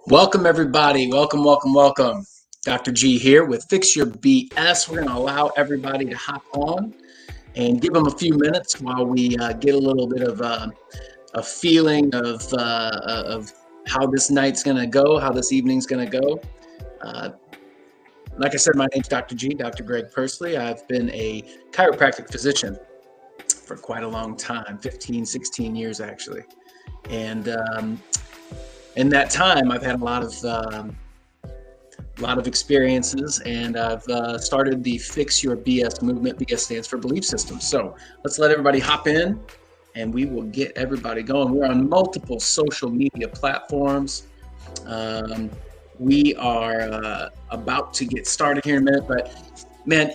Welcome, everybody. Welcome, welcome, welcome. Dr. G here with Fix Your B.S. We're going to allow everybody to hop on and give them a few minutes while we get a little bit of a feeling of how this night's going to go, how this evening's going to go. Uh, like I said, my name's Dr. G, Dr. Greg Persley. I've been a chiropractic physician for quite a long time, 15, 16 years actually. And in that time, I've had a lot of experiences, and I've started the Fix Your B.S. movement. B.S. stands for belief system. So let's let everybody hop in, and we will get everybody going. We're on multiple social media platforms. We are about to get started here in a minute, but man,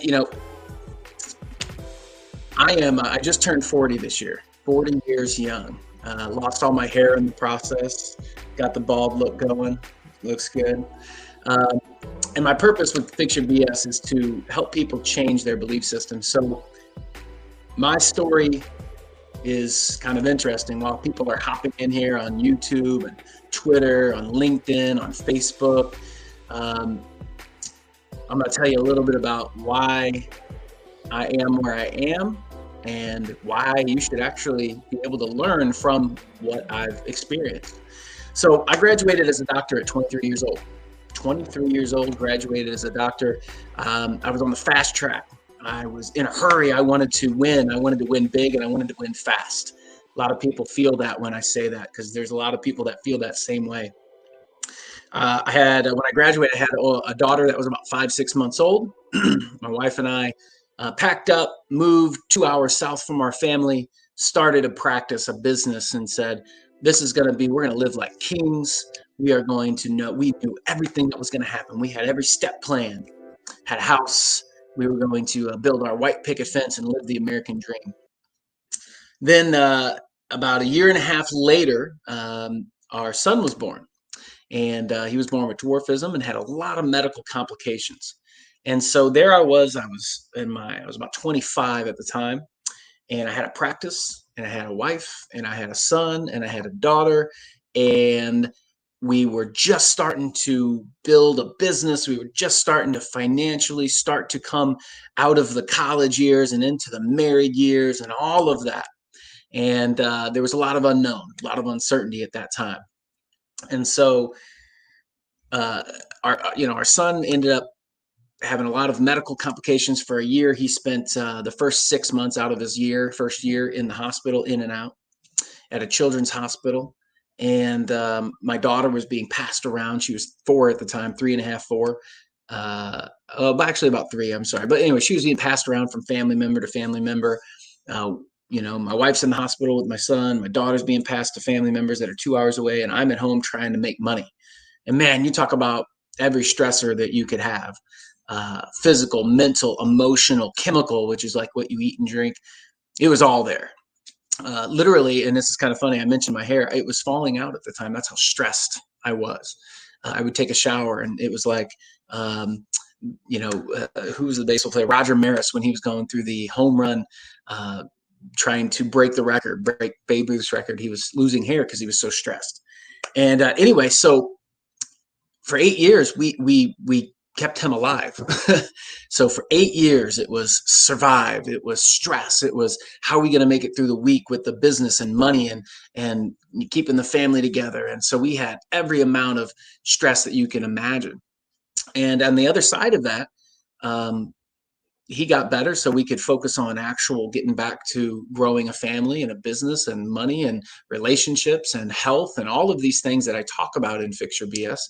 I just turned 40 this year, 40 years young. Lost all my hair in the process, got the bald look going, looks good. And my purpose with Fix Your BS is to help people change their belief system. So my story is kind of interesting. While people are hopping in here on YouTube and Twitter, on LinkedIn, on Facebook, I'm going to tell you a little bit about why I am where I am and why you should actually be able to learn from what I've experienced. So I graduated as a doctor at 23 years old. 23 years old, graduated as a doctor. I was on the fast track. I was in a hurry. I wanted to win. I wanted to win big, and I wanted to win fast. A lot of people feel that when I say that, because there's a lot of people that feel that same way. When I graduated, I had a daughter that was about 5-6 months old. My wife and I packed up, moved 2 hours south from our family, started a practice, a business, and said, we're going to live like kings. We knew everything that was going to happen. We had every step planned, had a house. We were going to build our white picket fence and live the American dream. Then about a year and a half later, our son was born, and he was born with dwarfism and had a lot of medical complications. And so there I was about 25 at the time, and I had a practice, and I had a wife, and I had a son, and I had a daughter, and we were just starting to build a business. We were just starting to financially start to come out of the college years and into the married years and all of that. And there was a lot of unknown, a lot of uncertainty at that time. And so our son ended up having a lot of medical complications for a year. He spent the first 6 months out of his first year in the hospital, in and out, at a children's hospital. And my daughter was being passed around. She was 4 at the time, 3.5, 4. Actually about 3, I'm sorry. But anyway, she was being passed around from family member to family member. My wife's in the hospital with my son. My daughter's being passed to family members that are 2 hours away, and I'm at home trying to make money. And man, you talk about every stressor that you could have. Physical, mental, emotional, chemical, which is like what you eat and drink. It was all there. Literally, and this is kind of funny, I mentioned my hair. It was falling out at the time. That's how stressed I was. I would take a shower, and it was like, who was the baseball player? Roger Maris, when he was going through the home run, trying to break Babe Ruth's record. He was losing hair because he was so stressed. And anyway, so for 8 years, we kept him alive. So for 8 years, it was survive. It was stress. It was how are we going to make it through the week with the business and money and keeping the family together. And so we had every amount of stress that you can imagine. And on the other side of that, he got better so we could focus on actual getting back to growing a family and a business and money and relationships and health and all of these things that I talk about in Fix Your BS.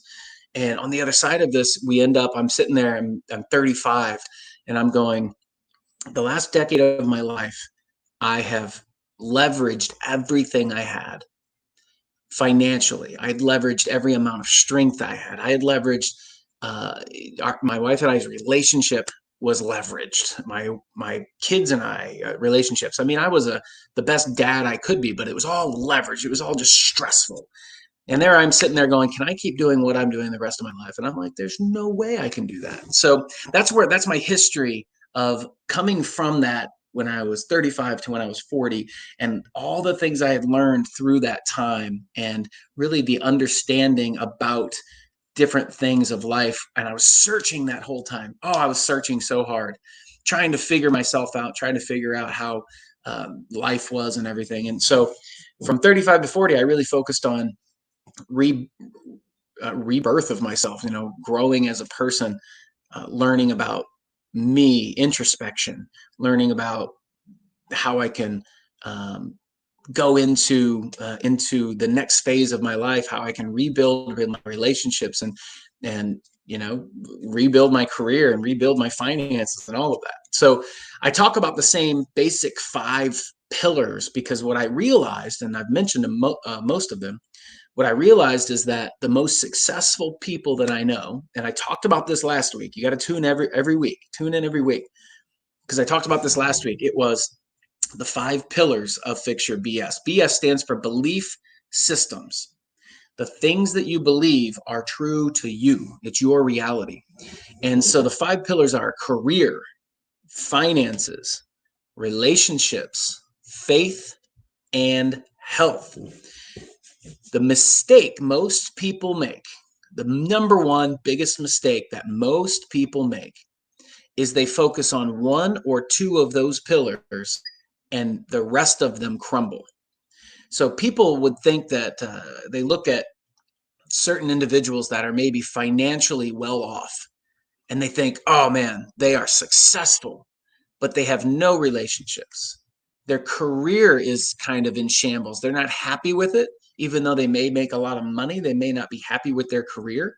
And on the other side of this, I'm sitting there, I'm 35, and I'm going, the last decade of my life, I have leveraged everything I had financially. I had leveraged every amount of strength I had. I had leveraged my wife and I's relationship was leveraged. My kids and I relationships. I mean, I was the best dad I could be, but it was all leveraged. It was all just stressful. And there I'm sitting there going, can I keep doing what I'm doing the rest of my life? And I'm like, there's no way I can do that. So that's my history of coming from that when I was 35 to when I was 40, and all the things I had learned through that time, and really the understanding about different things of life. And I was searching that whole time. Oh, I was searching so hard, trying to figure myself out, trying to figure out how life was and everything. And so from 35 to 40, I really focused on re, rebirth of myself, growing as a person, learning about me, introspection, learning about how I can go into the next phase of my life, how I can rebuild my relationships and rebuild my career and rebuild my finances and all of that. So I talk about the same basic 5 pillars because what I realized, and I've mentioned most of them, what I realized is that the most successful people that I know, and I talked about this last week. You got to tune every week, tune in every week, because I talked about this last week. It was the 5 pillars of Fix Your BS. BS stands for belief systems. The things that you believe are true to you. It's your reality. And so the 5 pillars are career, finances, relationships, faith, and health. The mistake most people make, the number one biggest mistake that most people make, is they focus on 1 or 2 of those pillars and the rest of them crumble. So people would think that they look at certain individuals that are maybe financially well off and they think, oh man, they are successful, but they have no relationships. Their career is kind of in shambles. They're not happy with it. Even though they may make a lot of money, they may not be happy with their career.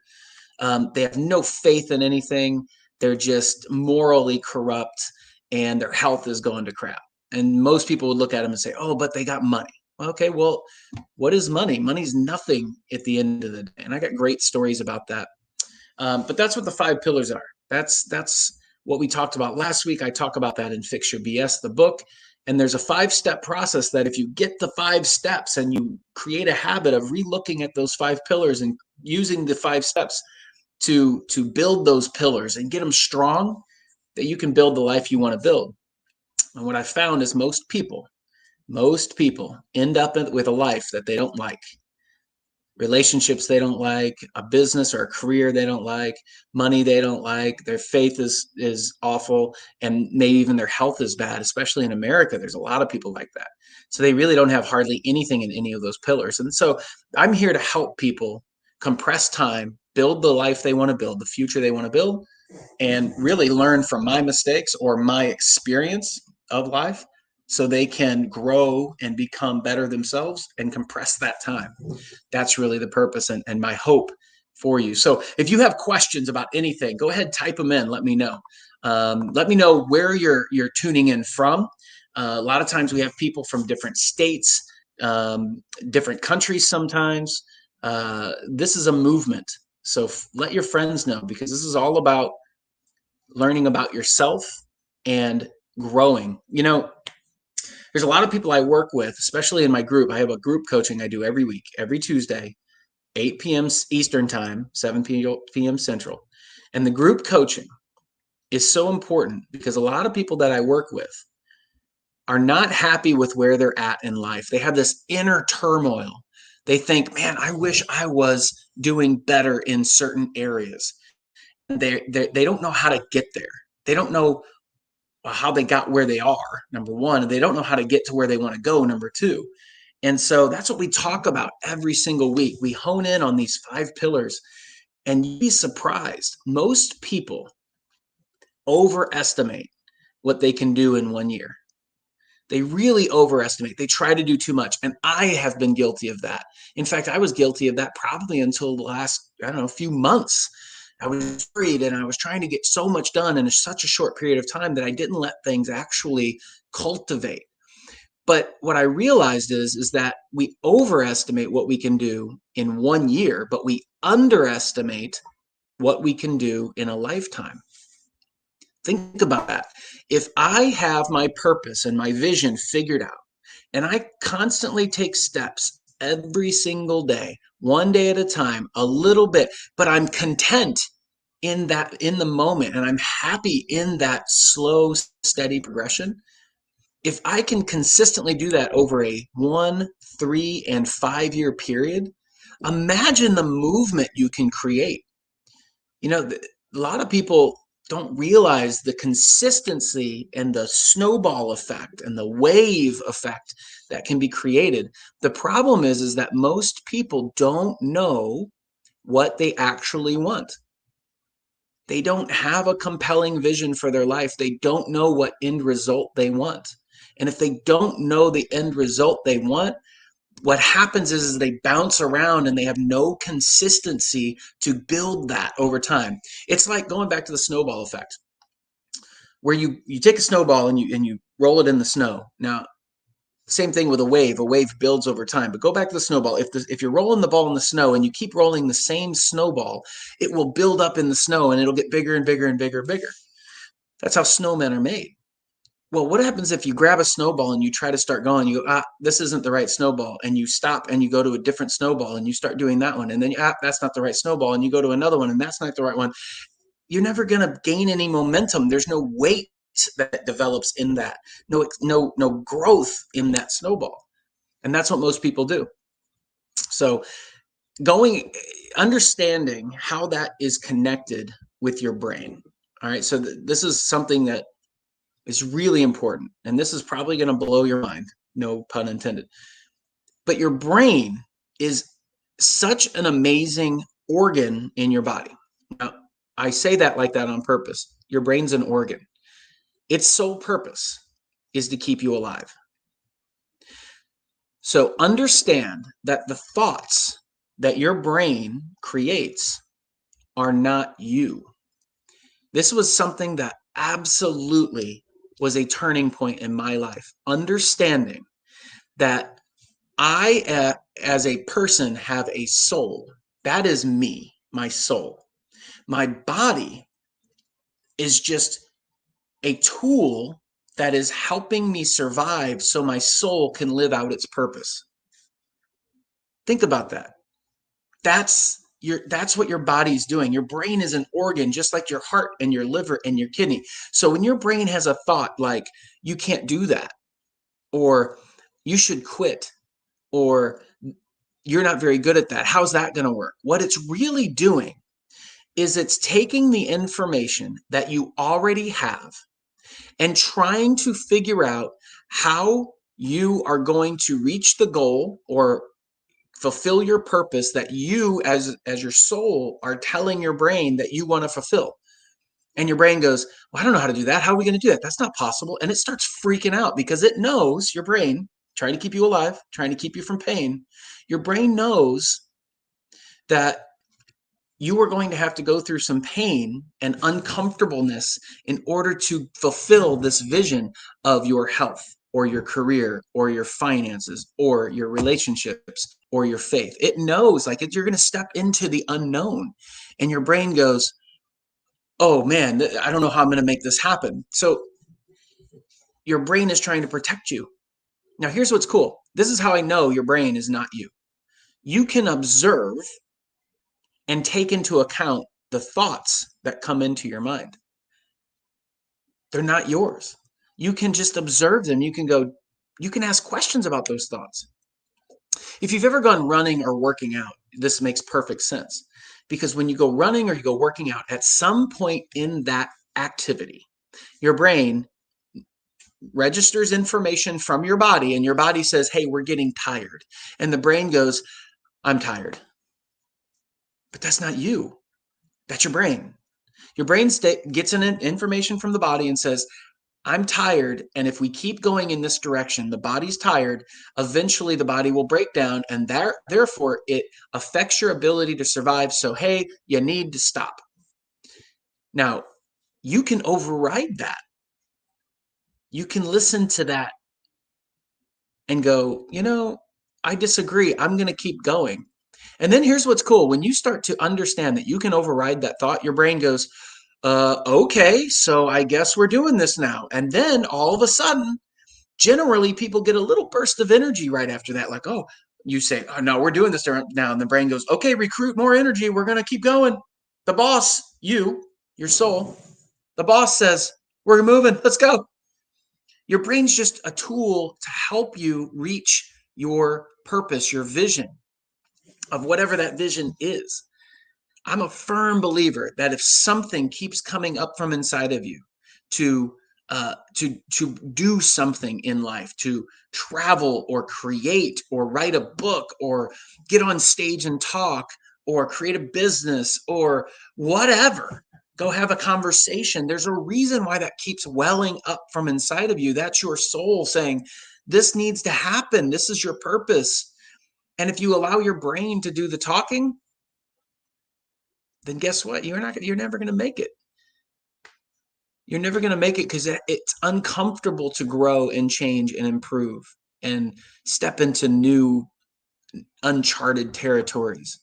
They have no faith in anything. They're just morally corrupt and their health is going to crap. And most people would look at them and say, oh, but they got money. Okay, well, what is money? Money's nothing at the end of the day. And I got great stories about that. But that's what the 5 pillars are. That's what we talked about last week. I talk about that in Fix Your BS, the book. And there's a 5-step process that if you get the 5 steps and you create a habit of relooking at those 5 pillars and using the 5 steps to build those pillars and get them strong, that you can build the life you want to build. And what I found is most people end up with a life that they don't like, relationships they don't like, a business or a career they don't like, money they don't like, their faith is awful, and maybe even their health is bad. Especially in America, there's a lot of people like that. So they really don't have hardly anything in any of those pillars. And so I'm here to help people compress time, build the life they want to build, the future they want to build, and really learn from my mistakes or my experience of life so they can grow and become better themselves and compress that time. That's really the purpose and my hope for you. So if you have questions about anything, go ahead, type them in. Let me know. Let me know where you're tuning in from. A lot of times we have people from different states, different countries sometimes. This is a movement. So let your friends know, because this is all about learning about yourself and growing. There's a lot of people I work with, especially in my group. I have a group coaching I do every week, every Tuesday, 8 p.m. Eastern time, 7 p.m. Central. And the group coaching is so important because a lot of people that I work with are not happy with where they're at in life. They have this inner turmoil. They think, man, I wish I was doing better in certain areas. They don't know how to get there. They don't know how they got where they are, number one, and they don't know how to get to where they want to go, number two. And so that's what we talk about every single week. We hone in on these 5 pillars, and you'd be surprised. Most people overestimate what they can do in 1 year. They really overestimate. They try to do too much. And I have been guilty of that. In fact, I was guilty of that probably until the last, few months. I was worried and I was trying to get so much done in such a short period of time that I didn't let things actually cultivate. But what I realized is that we overestimate what we can do in 1 year, but we underestimate what we can do in a lifetime. Think about that. If I have my purpose and my vision figured out, and I constantly take steps every single day, one day at a time, a little bit, but I'm content in the moment, and I'm happy in that slow, steady progression, If I can consistently do that over a 1, 3, and 5 year period, imagine the movement you can create. You know, a lot of people don't realize the consistency and the snowball effect and the wave effect that can be created. The problem is that most people don't know what they actually want. They don't have a compelling vision for their life. They don't know what end result they want. And if they don't know the end result they want, what happens is they bounce around and they have no consistency to build that over time. It's like going back to the snowball effect, where you take a snowball and you roll it in the snow. Now, same thing with a wave. A wave builds over time. But go back to the snowball. If you're rolling the ball in the snow and you keep rolling the same snowball, it will build up in the snow and it'll get bigger and bigger and bigger and bigger. That's how snowmen are made. Well, what happens if you grab a snowball and you try to start going? You go, this isn't the right snowball, and you stop and you go to a different snowball and you start doing that one, and then that's not the right snowball, and you go to another one and that's not the right one. You're never going to gain any momentum. There's no weight that develops in that. No growth in that snowball, and that's what most people do. So, understanding how that is connected with your brain. All right, so this is something that is really important. And this is probably going to blow your mind, no pun intended. But your brain is such an amazing organ in your body. Now, I say that like that on purpose. Your brain's an organ. Its sole purpose is to keep you alive. So understand that the thoughts that your brain creates are not you. This was something that absolutely was a turning point in my life. Understanding that I, as a person, have a soul. That is me, my soul. My body is just a tool that is helping me survive so my soul can live out its purpose. Think about that. That's what your body's doing. Your brain is an organ, just like your heart and your liver and your kidney. So when your brain has a thought like, you can't do that, or you should quit, or you're not very good at that, how's that going to work? What it's really doing is it's taking the information that you already have and trying to figure out how you are going to reach the goal or fulfill your purpose that you as your soul are telling your brain that you want to fulfill. And your brain goes, well, I don't know how to do that. How are we going to do that? That's not possible. And it starts freaking out because it knows, your brain, trying to keep you alive, trying to keep you from pain. Your brain knows that you are going to have to go through some pain and uncomfortableness in order to fulfill this vision of your health or your career or your finances or your relationships or your faith. It knows, like, you're going to step into the unknown, and your brain goes, oh man, I don't know how I'm going to make this happen. So your brain is trying to protect you. Now, here's what's cool. This is how I know your brain is not you. You can observe and take into account the thoughts that come into your mind. They're not yours. You can just observe them. You can ask questions about those thoughts. If you've ever gone running or working out, this makes perfect sense. Because when you go running or you go working out, at some point in that activity, your brain registers information from your body, and your body says, hey, we're getting tired. And the brain goes, I'm tired. But that's not you. That's your brain. Your brain gets information from the body and says, I'm tired, and if we keep going in this direction, the body's tired, eventually the body will break down, and therefore it affects your ability to survive. So, hey, you need to stop. Now, you can override that. You can listen to that and go, I disagree. I'm going to keep going. And then here's what's cool. When you start to understand that you can override that thought, your brain goes, okay, so I guess we're doing this now. And then all of a sudden, generally people get a little burst of energy right after that. Like, oh, you say, oh, no, we're doing this now. And the brain goes, okay, recruit more energy. We're going to keep going. The boss, your soul, the boss says, we're moving. Let's go. Your brain's just a tool to help you reach your purpose, your vision of whatever that vision is. I'm a firm believer that if something keeps coming up from inside of you to to do something in life, to travel or create or write a book or get on stage and talk or create a business or whatever, go have a conversation. There's a reason why that keeps welling up from inside of you. That's your soul saying, this needs to happen. This is your purpose. And if you allow your brain to do the talking, then guess what? You're never going to make it. You're never going to make it because it's uncomfortable to grow and change and improve and step into new uncharted territories.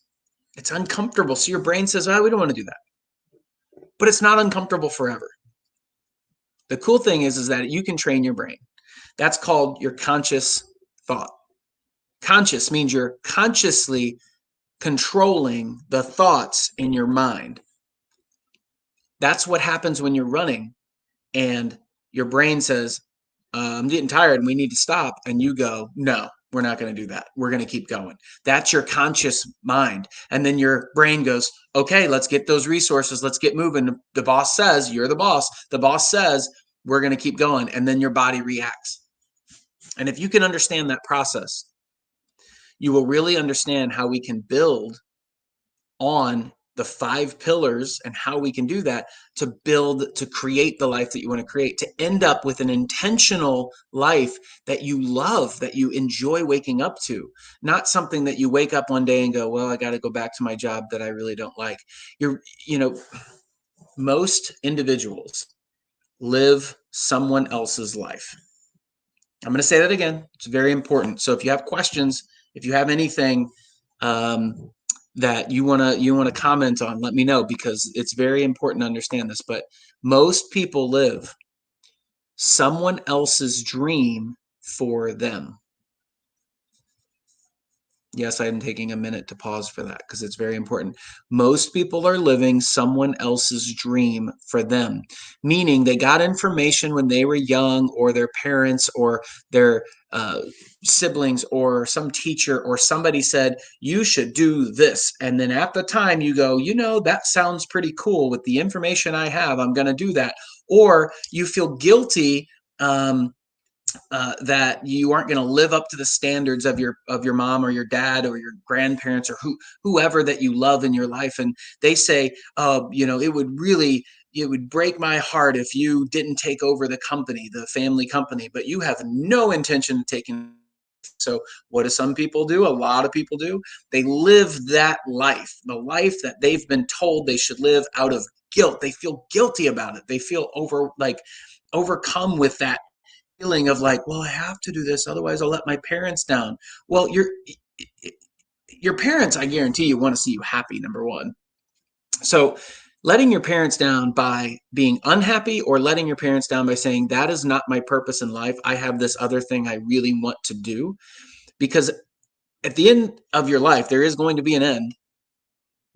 It's uncomfortable. So your brain says, oh, we don't want to do that. But it's not uncomfortable forever. The cool thing is that you can train your brain. That's called your conscious thought. Conscious means you're consciously controlling the thoughts in your mind. That's what happens when you're running and your brain says, I'm getting tired and we need to stop. And you go, no, we're not going to do that. We're going to keep going. That's your conscious mind. And then your brain goes, okay, let's get those resources. Let's get moving. The boss says, you're the boss. The boss says, we're going to keep going. And then your body reacts. And if you can understand that process, you will really understand how we can build on the 5 pillars and how we can do that to build, to create the life that you want to create, to end up with an intentional life that you love, that you enjoy waking up to, not something that you wake up one day and go, well, I got to go back to my job that I really don't like. Most individuals live someone else's life. I'm going to say that again. It's very important. So if you have questions, if you have anything, that you want to comment on, let me know, because it's very important to understand this. But most people live someone else's dream for them. Yes, I'm taking a minute to pause for that because it's very important. Most people are living someone else's dream for them, meaning they got information when they were young, or their parents or their siblings or some teacher or somebody said, you should do this. And then at the time you go, that sounds pretty cool. With the information I have, I'm going to do that. Or you feel guilty that you aren't going to live up to the standards of your mom or your dad or your grandparents or whoever that you love in your life, and they say, it would break my heart if you didn't take over the company, the family company, but you have no intention of taking. So what do some people do? A lot of people do. They live that life, the life that they've been told they should live, out of guilt. They feel guilty about it. They feel overcome with that feeling of like, well, I have to do this, otherwise I'll let my parents down. Well, your parents, I guarantee you, want to see you happy, number one. So letting your parents down by being unhappy, or letting your parents down by saying, that is not my purpose in life, I have this other thing I really want to do. Because at the end of your life, there is going to be an end.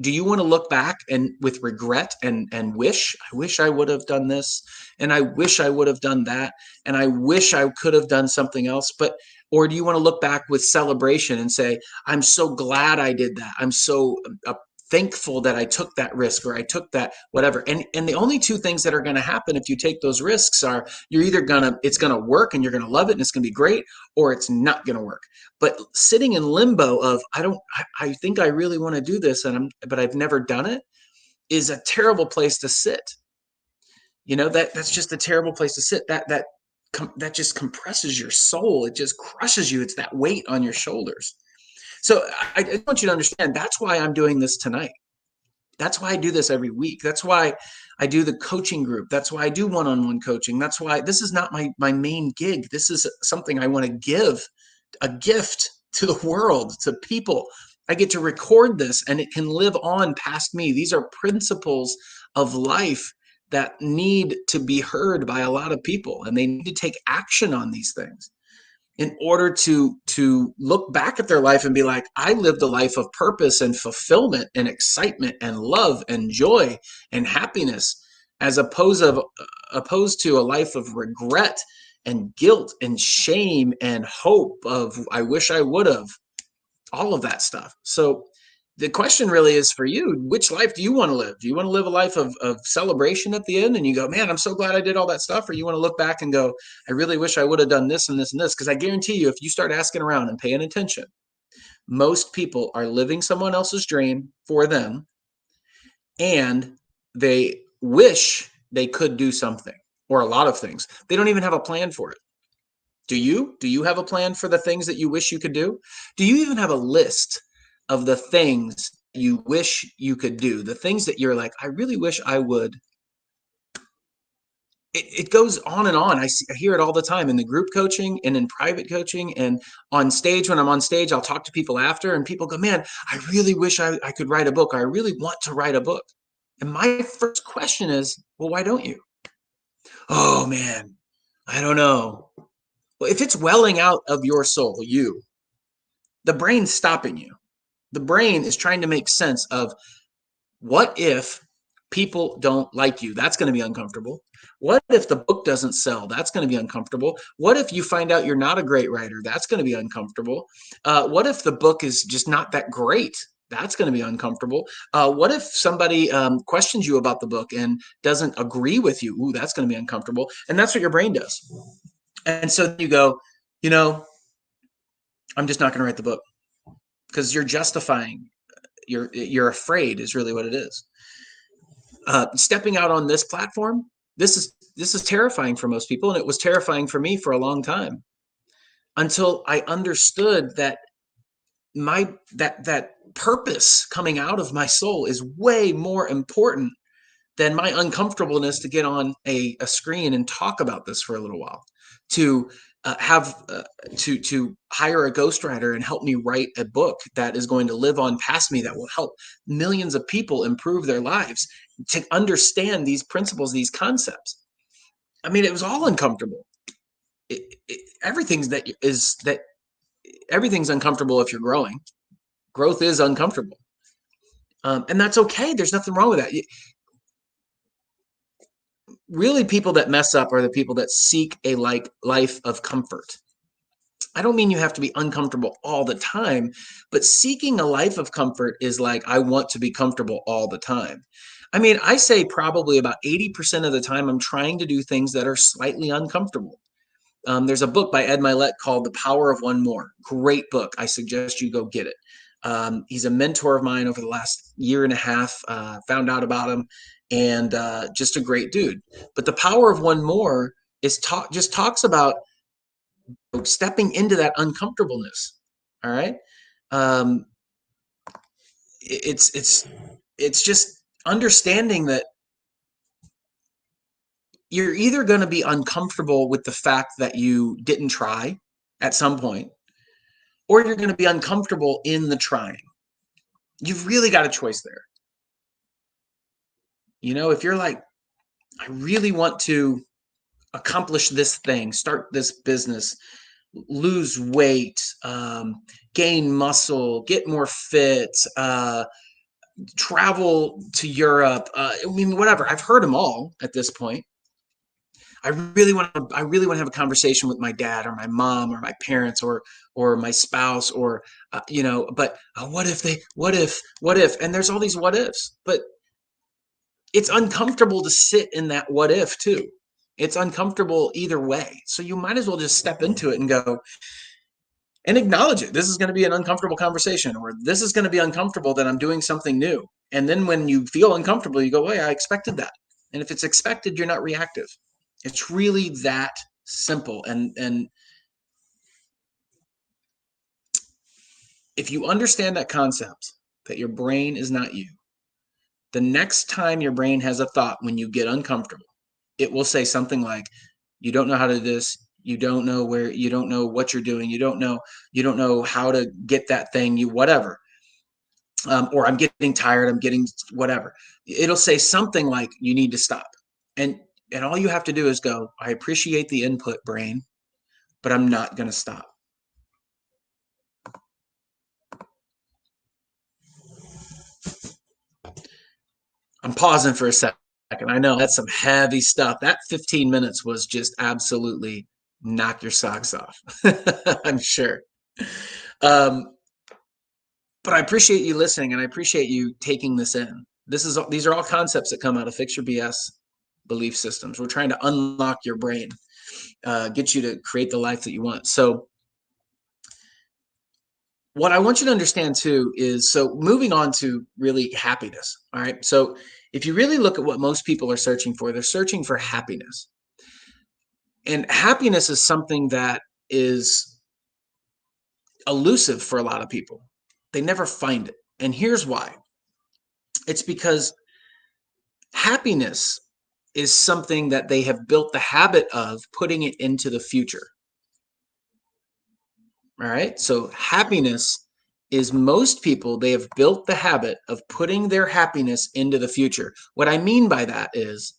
Do you want to look back and with regret and I wish I would have done this, and I wish I would have done that, and I wish I could have done something else? Or do you want to look back with celebration and say, I'm so glad I did that. I'm so thankful that I took that risk, or I took that whatever. And the only two things that are going to happen if you take those risks are, it's going to work and you're going to love it and it's going to be great, or it's not going to work. But sitting in limbo of, I think I really want to do this, but I've never done it, is a terrible place to sit. That's just a terrible place to sit. That just compresses your soul. It just crushes you. It's that weight on your shoulders. So I want you to understand, that's why I'm doing this tonight. That's why I do this every week. That's why I do the coaching group. That's why I do one-on-one coaching. That's why this is not my main gig. This is something I want to give, a gift to the world, to people. I get to record this and it can live on past me. These are principles of life that need to be heard by a lot of people, and they need to take action on these things in order to look back at their life and be like, I lived a life of purpose and fulfillment and excitement and love and joy and happiness, as opposed to a life of regret and guilt and shame and hope of I wish I would have, all of that stuff. So the question really is for you, which life do you want to live? Do you want to live a life of celebration at the end and you go, man, I'm so glad I did all that stuff? Or you want to look back and go, I really wish I would have done this and this and this? Because I guarantee you, if you start asking around and paying attention, most people are living someone else's dream for them, and they wish they could do something or a lot of things. They don't even have a plan for it. Do you? Do you have a plan for the things that you wish you could do? Do you even have a list of the things you wish you could do? The things that you're like, I really wish I would. It goes on and on. I hear it all the time in the group coaching and in private coaching and on stage. When I'm on stage, I'll talk to people after and people go, man, I really wish I could write a book. Or I really want to write a book. And my first question is, well, why don't you? Oh, man, I don't know. Well, if it's welling out of your soul, the brain's stopping you. The brain is trying to make sense of what if people don't like you? That's going to be uncomfortable. What if the book doesn't sell? That's going to be uncomfortable. What if you find out you're not a great writer? That's going to be uncomfortable. What if the book is just not that great? That's going to be uncomfortable. What if somebody questions you about the book and doesn't agree with you? Ooh, that's going to be uncomfortable. And that's what your brain does. And so you go, you know, I'm just not going to write the book because you're justifying. You're afraid is really what it is. Stepping out on this platform, this is terrifying for most people, and it was terrifying for me for a long time until I understood that that purpose coming out of my soul is way more important than my uncomfortableness to get on a screen and talk about this for a little while, to to hire a ghostwriter and help me write a book that is going to live on past me, that will help millions of people improve their lives, to understand these principles, these concepts. I mean, it was all uncomfortable. Everything's everything's uncomfortable if you're growing. Growth is uncomfortable, and that's okay. There's nothing wrong with that. Really, people that mess up are the people that seek a life of comfort. I don't mean you have to be uncomfortable all the time, but seeking a life of comfort is like, I want to be comfortable all the time. I mean, I say probably about 80% of the time I'm trying to do things that are slightly uncomfortable. There's a book by Ed Milet called The Power of One More. Great book. I suggest you go get it. He's a mentor of mine over the last year and a half. Found out about him, and just a great dude. But The Power of One More just talks about stepping into that uncomfortableness. All right. Um, it's just understanding that you're either going to be uncomfortable with the fact that you didn't try at some point, or you're going to be uncomfortable in the trying. You've really got a choice there. You know, if you're like, I really want to accomplish this thing, start this business, lose weight, gain muscle, get more fit, travel to Europe. I mean, whatever. I've heard them all at this point. I really want to have a conversation with my dad or my mom or my parents or my spouse or but what if, and there's all these what ifs, but it's uncomfortable to sit in that what if too. It's uncomfortable either way. So you might as well just step into it and go and acknowledge it. This is going to be an uncomfortable conversation, or this is going to be uncomfortable that I'm doing something new. And then when you feel uncomfortable, you go, wait, I expected that. And if it's expected, you're not reactive. It's really that simple. And if you understand that concept, that your brain is not you, the next time your brain has a thought when you get uncomfortable, it will say something like, you don't know how to do this, you don't know where, you don't know what you're doing, you don't know how to get that thing, you whatever. Or I'm getting tired, I'm getting whatever. It'll say something like, you need to stop. And all you have to do is go, I appreciate the input, brain, but I'm not going to stop. I'm pausing for a second. I know that's some heavy stuff. That 15 minutes was just absolutely knock your socks off. I'm sure. Um, but I appreciate you listening, and I appreciate you taking this in. These are all concepts that come out of Fix Your BS belief systems. We're trying to unlock your brain, get you to create the life that you want. So what I want you to understand too is, so moving on to really happiness. All right. So if you really look at what most people are searching for, they're searching for happiness. And happiness is something that is elusive for a lot of people. They never find it. And here's why. It's because happiness is something that they have built the habit of putting it into the future. All right. So happiness is, most people, they have built the habit of putting their happiness into the future. What I mean by that is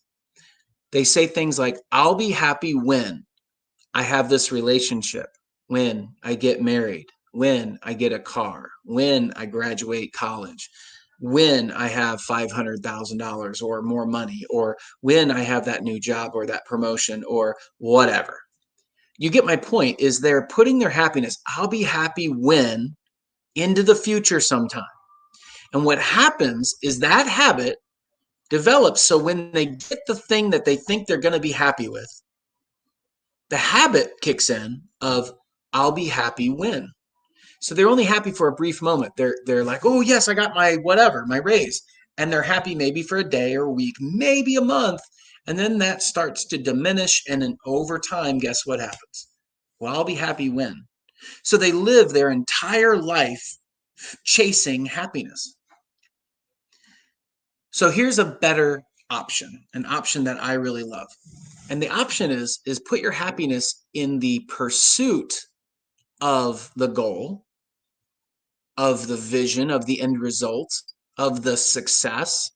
they say things like, I'll be happy when I have this relationship, when I get married, when I get a car, when I graduate college, when I have $500,000 or more money, or when I have that new job or that promotion or whatever. You get my point, is they're putting their happiness, I'll be happy when, into the future sometime. And what happens is that habit develops, so when they get the thing that they think they're going to be happy with, the habit kicks in of, I'll be happy when. So they're only happy for a brief moment. They're like, oh yes, I got my whatever, my raise. And they're happy maybe for a day or a week, maybe a month. And then that starts to diminish. And then over time, guess what happens? Well, I'll be happy when. So they live their entire life chasing happiness. So here's a better option, an option that I really love. And the option is put your happiness in the pursuit of the goal, of the vision, of the end result, of the success,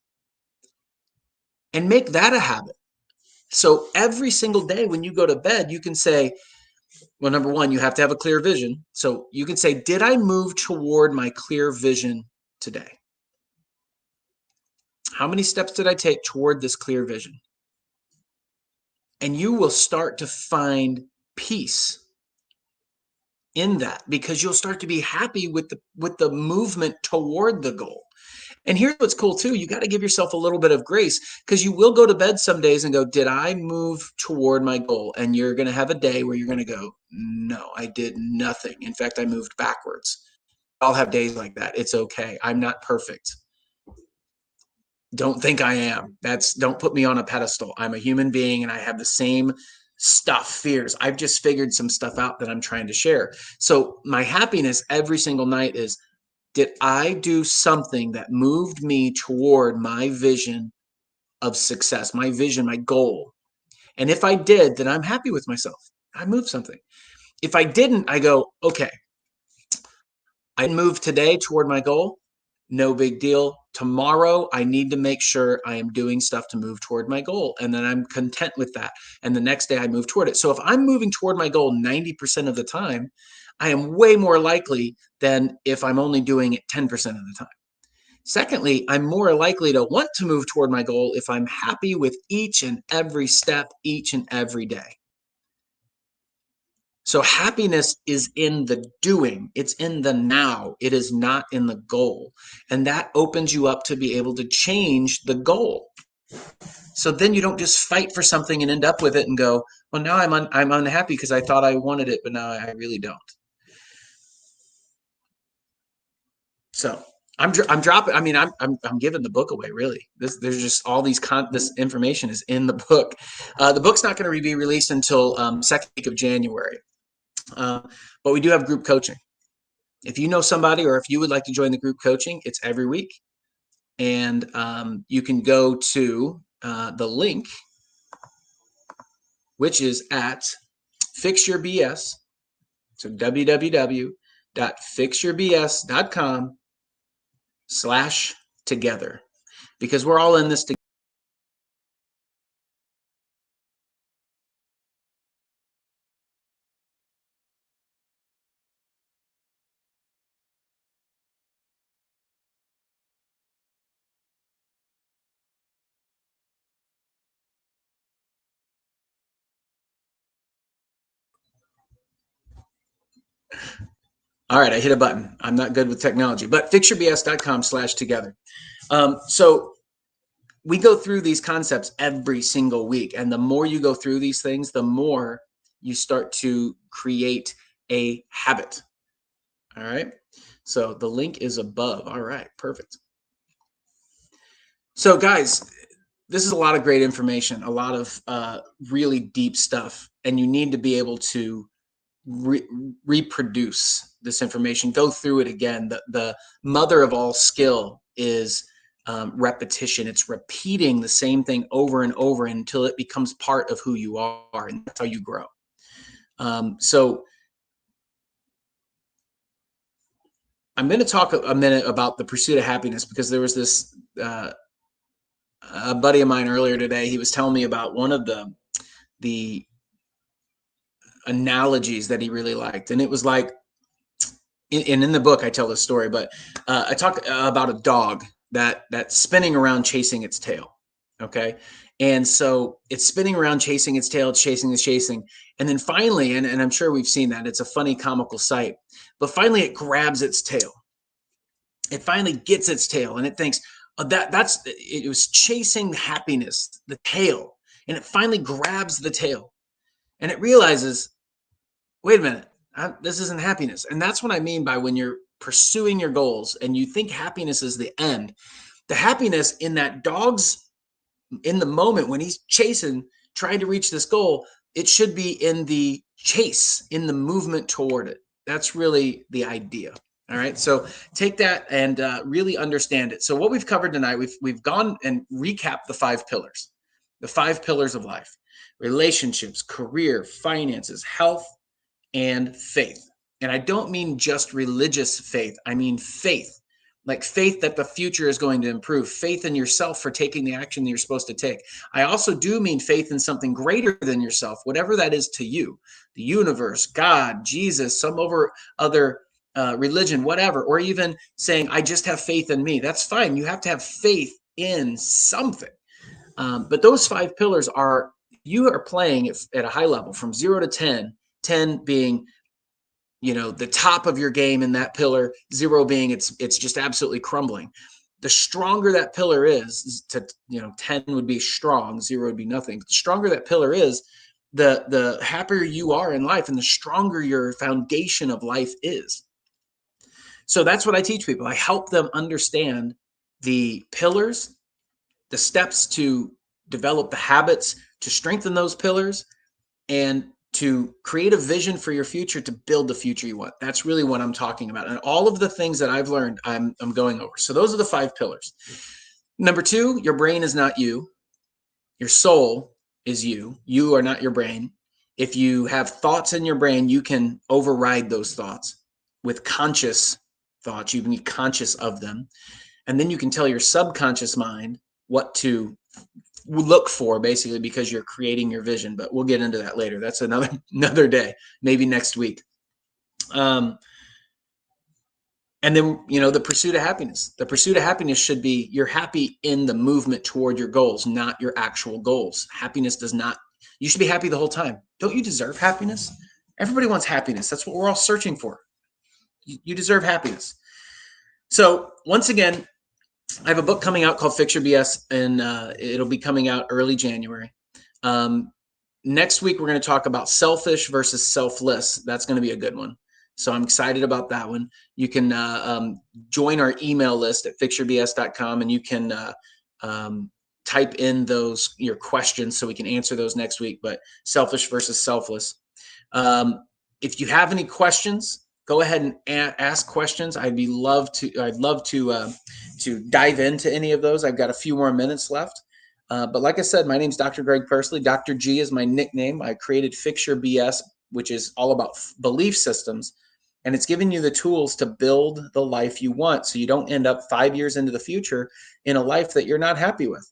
and make that a habit. So every single day when you go to bed, you can say, well, number one, you have to have a clear vision. So you can say, did I move toward my clear vision today? How many steps did I take toward this clear vision? And you will start to find peace in that, because you'll start to be happy with the movement toward the goal. And here's what's cool too, you got to give yourself a little bit of grace, because you will go to bed some days and go, did I move toward my goal? And you're going to have a day where you're going to go, no, I did nothing. In fact, I moved backwards. I'll have days like that. It's okay. I'm not perfect. Don't think I am. Don't put me on a pedestal. I'm a human being and I have the same stuff, fears. I've just figured some stuff out that I'm trying to share. So my happiness every single night is, did I do something that moved me toward my vision of success, my vision, my goal? And if I did, then I'm happy with myself. I moved something. If I didn't, I go, okay, I moved today toward my goal. No big deal. Tomorrow, I need to make sure I am doing stuff to move toward my goal. And then I'm content with that. And the next day, I move toward it. So if I'm moving toward my goal 90% of the time, I am way more likely than if I'm only doing it 10% of the time. Secondly, I'm more likely to want to move toward my goal if I'm happy with each and every step, each and every day. So happiness is in the doing. It's in the now. It is not in the goal. And that opens you up to be able to change the goal. So then you don't just fight for something and end up with it and go, well, now I'm unhappy because I thought I wanted it, but now I really don't. So I'm dropping. I mean, I'm giving the book away. Really, there's just all these this information is in the book. The book's not going to be released until second week of January, but we do have group coaching. If you know somebody, or if you would like to join the group coaching, it's every week, and you can go to the link, which is at Fix Your BS. So www.fixyourbs.com/together, because we're all in this together. All right, I hit a button. I'm not good with technology, but fixyourbs.com/together. So we go through these concepts every single week. And the more you go through these things, the more you start to create a habit. All right. So the link is above. All right. Perfect. So, guys, this is a lot of great information, a lot of really deep stuff. And you need to be able to reproduce this information, go through it again. The mother of all skill is repetition. It's repeating the same thing over and over until it becomes part of who you are, and that's how you grow. So I'm going to talk a minute about the pursuit of happiness, because there was this a buddy of mine earlier today. He was telling me about one of the analogies that he really liked, and it was like, and in the book I tell this story, but I talk about a dog that's spinning around chasing its tail. Okay. And so it's spinning around chasing its tail, it's chasing. And then finally, and I'm sure we've seen that, it's a funny comical sight, but finally it grabs its tail. It finally gets its tail, and it thinks, oh, it was chasing happiness, the tail, and it finally grabs the tail, and it realizes, wait a minute, this isn't happiness. And that's what I mean by when you're pursuing your goals and you think happiness is the end. The happiness in that dog's, in the moment when he's chasing, trying to reach this goal, it should be in the chase, in the movement toward it. That's really the idea. All right. So take that and really understand it. So what we've covered tonight, we've gone and recapped the 5 pillars of life: relationships, career, finances, health, and faith. And I don't mean just religious faith. I mean faith, like faith that the future is going to improve, faith in yourself for taking the action that you're supposed to take. I also do mean faith in something greater than yourself, whatever that is to you: the universe, God, Jesus, some other religion, whatever, or even saying, I just have faith in me. That's fine. You have to have faith in something. But those 5 pillars are, you are playing at a high level from 0 to 10, 10 being, the top of your game in that pillar, 0 being it's just absolutely crumbling. The stronger that pillar is, 10 would be strong, 0 would be nothing. The stronger that pillar is, the happier you are in life, and the stronger your foundation of life is. So that's what I teach people. I help them understand the pillars, the steps to develop the habits to strengthen those pillars, and to create a vision for your future, to build the future you want. That's really what I'm talking about. And all of the things that I've learned, I'm going over. So those are the 5 pillars. Number 2, your brain is not you. Your soul is you. You are not your brain. If you have thoughts in your brain, you can override those thoughts with conscious thoughts. You can be conscious of them. And then you can tell your subconscious mind what to look for, basically, because you're creating your vision. But we'll get into that later. That's another day, maybe next week. And then, the pursuit of happiness. The pursuit of happiness should be, you're happy in the movement toward your goals, not your actual goals. Happiness does not, you should be happy the whole time. Don't you deserve happiness? Everybody wants happiness. That's what we're all searching for. You deserve happiness. So once again, I have a book coming out called Fix Your B.S., and it'll be coming out early January. Next week, we're going to talk about selfish versus selfless. That's going to be a good one. So I'm excited about that one. You can join our email list at fixyourbs.com, and you can type in your questions so we can answer those next week. But selfish versus selfless. If you have any questions, go ahead and ask questions. I'd love to dive into any of those. I've got a few more minutes left. But like I said, my name's Dr. Greg Persley. Dr. G is my nickname. I created Fix Your BS, which is all about belief systems. And it's giving you the tools to build the life you want, so you don't end up 5 years into the future in a life that you're not happy with.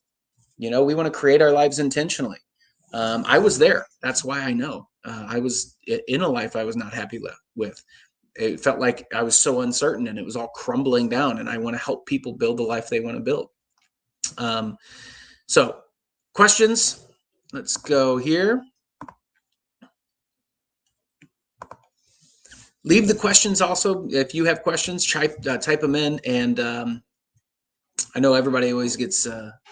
We want to create our lives intentionally. I was there. That's why I know. I was in a life I was not happy with. It felt like I was so uncertain, and it was all crumbling down. And I want to help people build the life they want to build. So questions, let's go here. Leave the questions also. If you have questions, type them in. And I know everybody always gets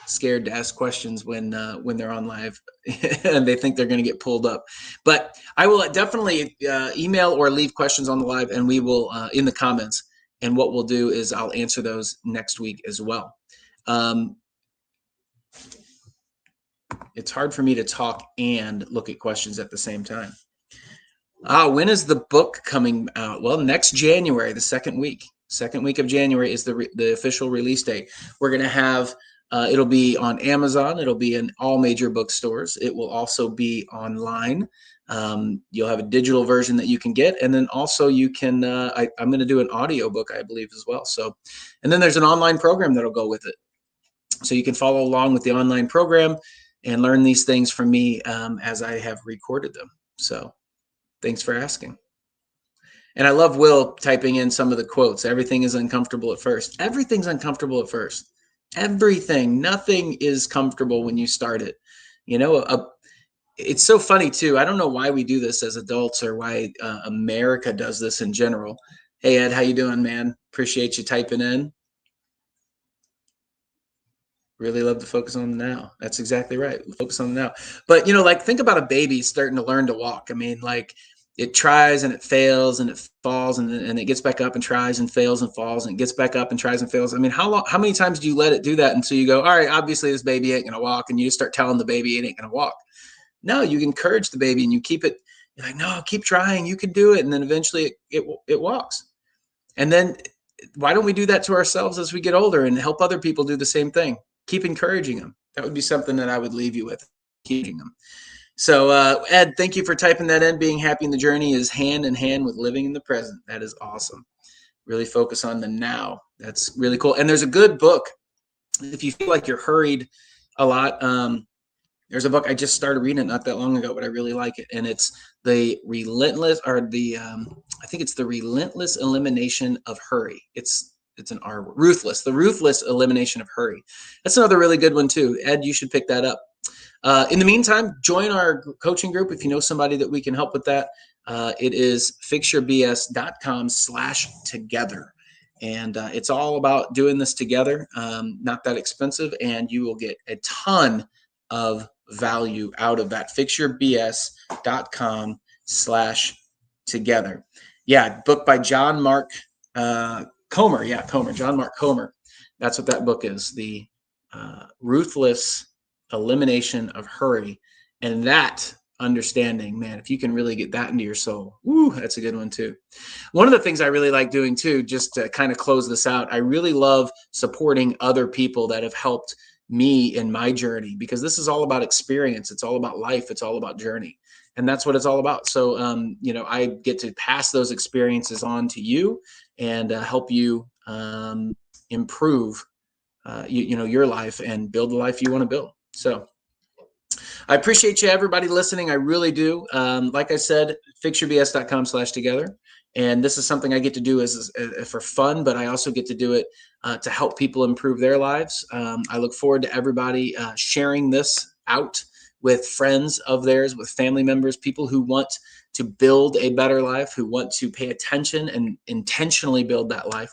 scared to ask questions when they're on live and they think they're going to get pulled up. But I will definitely email or leave questions on the live, and we will in the comments. And what we'll do is I'll answer those next week as well. It's hard for me to talk and look at questions at the same time. When is the book coming out? Well, next January, the second week. Second week of January is the official release date. We're going to have, it'll be on Amazon. It'll be in all major bookstores. It will also be online. You'll have a digital version that you can get. And then also you can, I'm going to do an audio book, I believe, as well. So, and then there's an online program that'll go with it. So you can follow along with the online program and learn these things from me as I have recorded them. So thanks for asking. And I love Will typing in some of the quotes. Everything is uncomfortable at first. Everything's uncomfortable at first. Everything. Nothing is comfortable when you start it. You know, it's so funny too. I don't know why we do this as adults or why America does this in general. Hey, Ed, how you doing, man? Appreciate you typing in. Really love to focus on the now. That's exactly right. Focus on the now. But, you know, like think about a baby starting to learn to walk. I mean, like it tries and it fails and it falls and it gets back up and tries and fails and falls and it gets back up and tries and fails. I mean, how many times do you let it do that until you go, all right, obviously this baby ain't going to walk, and you just start telling the baby it ain't going to walk? No, you encourage the baby and you keep it. You're like, no, keep trying. You can do it. And then eventually it walks. And then why don't we do that to ourselves as we get older and help other people do the same thing? Keep encouraging them. That would be something that I would leave you with, encouraging them. So, Ed, thank you for typing that in. Being happy in the journey is hand in hand with living in the present. That is awesome. Really focus on the now. That's really cool. And there's a good book. If you feel like you're hurried a lot, there's a book I just started reading it not that long ago, but I really like it. And it's the relentless, or the I think it's the relentless elimination of hurry. It's an R word, ruthless, the ruthless elimination of hurry. That's another really good one too. Ed, you should pick that up. In the meantime, join our coaching group if you know somebody that we can help with that. It is fixyourbs.com/together. And it's all about doing this together, not that expensive, and you will get a ton of value out of that. fixyourbs.com/together. Yeah, book by John Mark Comer. Yeah, Comer, John Mark Comer. That's what that book is. The Ruthless Elimination of Hurry. And that understanding, man, if you can really get that into your soul, woo, that's a good one too. One of the things I really like doing too, just to kind of close this out, I really love supporting other people that have helped me in my journey, because this is all about experience. It's all about life. It's all about journey. And that's what it's all about. So, you know, I get to pass those experiences on to you and help you improve, you know, your life and build the life you want to build. So I appreciate you, everybody listening. I really do. Like I said, fixyourbs.com/together. And this is something I get to do as for fun, but I also get to do it to help people improve their lives. I look forward to everybody sharing this out with friends of theirs, with family members, people who want to build a better life, who want to pay attention and intentionally build that life.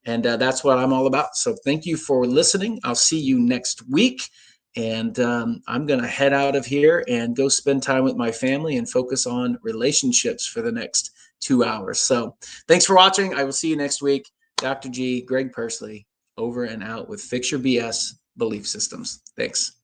And that's what I'm all about. So thank you for listening. I'll see you next week. And I'm going to head out of here and go spend time with my family and focus on relationships for the next 2 hours. So thanks for watching. I will see you next week. Dr. G, Greg Persley, over and out with Fix Your BS Belief Systems. Thanks.